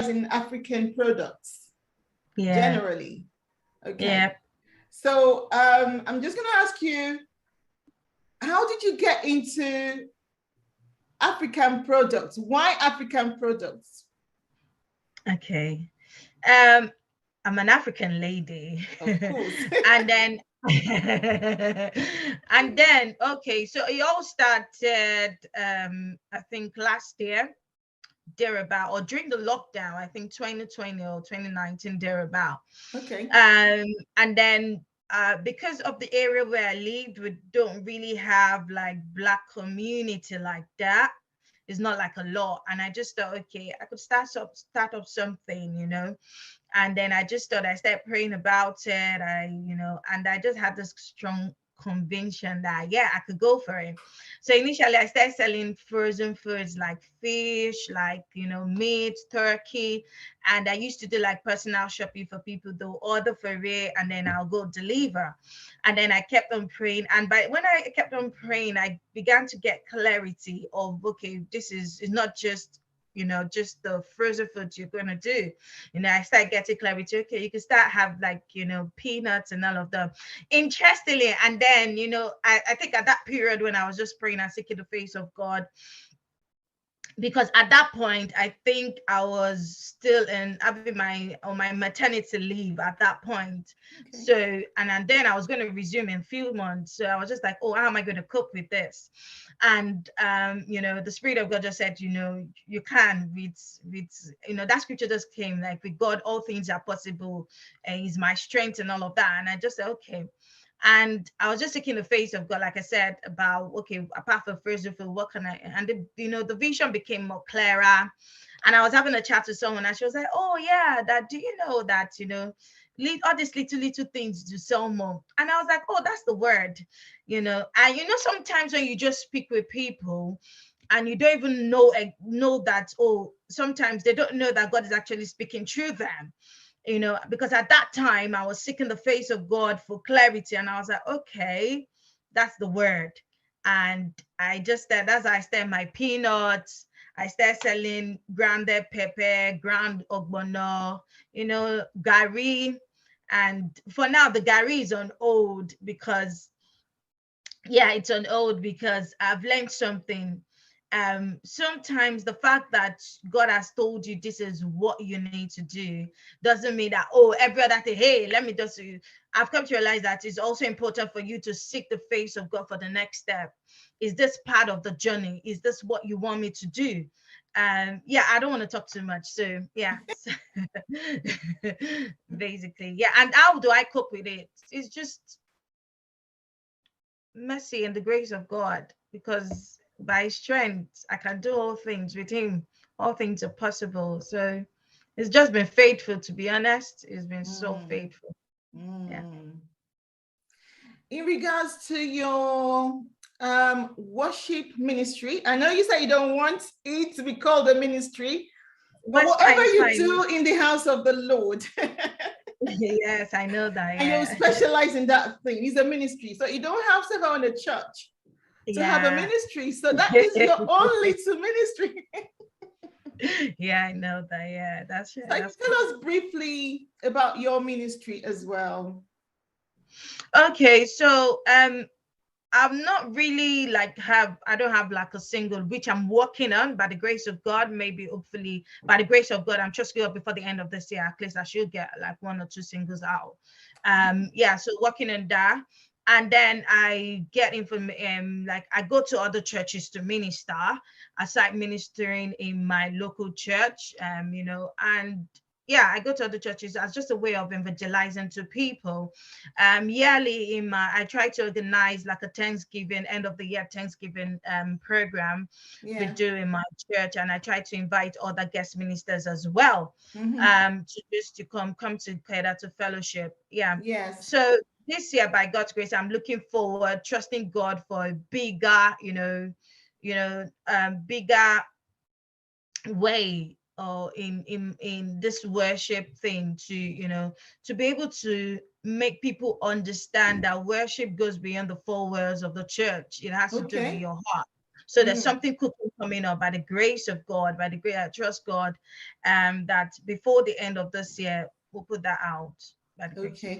specialize in African products generally. Okay. Yeah. So I'm just going to ask you, how did you get into African products? Why African products? Okay. I'm an African lady. Of course. And then okay, so it all started I think last year, thereabout, or during the lockdown, I think 2020 or 2019, thereabout. Okay. And then because of the area where I lived, we don't really have like Black community like that. It's not like a lot. And I just thought, okay, I could start up something, And then I just thought, I started praying about it. And I just had this strong conviction that, yeah, I could go for it. So initially I started selling frozen foods like fish, like, meat, turkey. And I used to do like personal shopping for people. They'll order for it and then I'll go deliver. And then I kept on praying. And when I kept on praying, I began to get clarity of, okay, this is not just just the frozen foods you're going to do. I started getting clarity. Okay, you can start have like, peanuts and all of them. Interestingly, and then, I think at that period when I was just praying and seeking the face of God, because at that point, I think I was still having on my maternity leave at that point. Okay. So, and then I was going to resume in a few months. So I was just like, oh, how am I going to cope with this? And, the Spirit of God just said, you can with, that scripture just came like, with God, all things are possible, and He's my strength and all of that. And I just said, okay. And I was just seeking the face of God, like I said, about, okay, apart from frozen food, what can I, and the vision became more clearer. And I was having a chat with someone and she was like, oh yeah, do you know that, all these little things do sell more. And I was like, oh, that's the word, and sometimes when you just speak with people and you don't even know that, oh, sometimes they don't know that God is actually speaking through them. Because at that time I was seeking the face of God for clarity, and I was like, okay, that's the word. And I just said, as I started my peanuts, I started selling grounded pepper, ground ogbono, gari. And for now, the gari is on hold because, it's on hold because I've learned something. Sometimes the fact that God has told you this is what you need to do doesn't mean that, oh, every other thing, hey, let me just, I've come to realize that it's also important for you to seek the face of God for the next step. Is this part of the journey? Is this what you want me to do? I don't want to talk too much. So yeah, basically, yeah. And how do I cope with it? It's just mercy and the grace of God, because by strength I can do all things. With Him, all things are possible. So it's just been faithful, to be honest. It's been so faithful. Yeah. In regards to your worship ministry, I know you say you don't want it to be called a ministry, but whatever you do in the house of the Lord. Yes, I know that. And you specialize in that thing. It's a ministry. So you don't have to go in a church to have a ministry. So that is your only to ministry. Yeah, I know that. Yeah, that's right. So tell us briefly about your ministry as well. Okay, so I'm not really I don't have like a single, which I'm working on by the grace of God. Maybe hopefully by the grace of God, I'm just going before the end of this year, at least I should get like 1 or 2 singles out. So working on that. And then I get information, like I go to other churches to minister, aside ministering in my local church, and I go to other churches as just a way of evangelizing to people. Yearly I try to organize like a Thanksgiving, end of the year Thanksgiving program we do in my church, and I try to invite other guest ministers as well, to come together to fellowship. Yes. So this year, by God's grace, I'm looking forward, trusting God for a bigger, bigger way or in this worship thing, to be able to make people understand that worship goes beyond the 4 walls of the church. It has to do with your heart. So there's something cooking coming up by the grace of God, by the grace, I trust God, that before the end of this year, we'll put that out by the grace of God.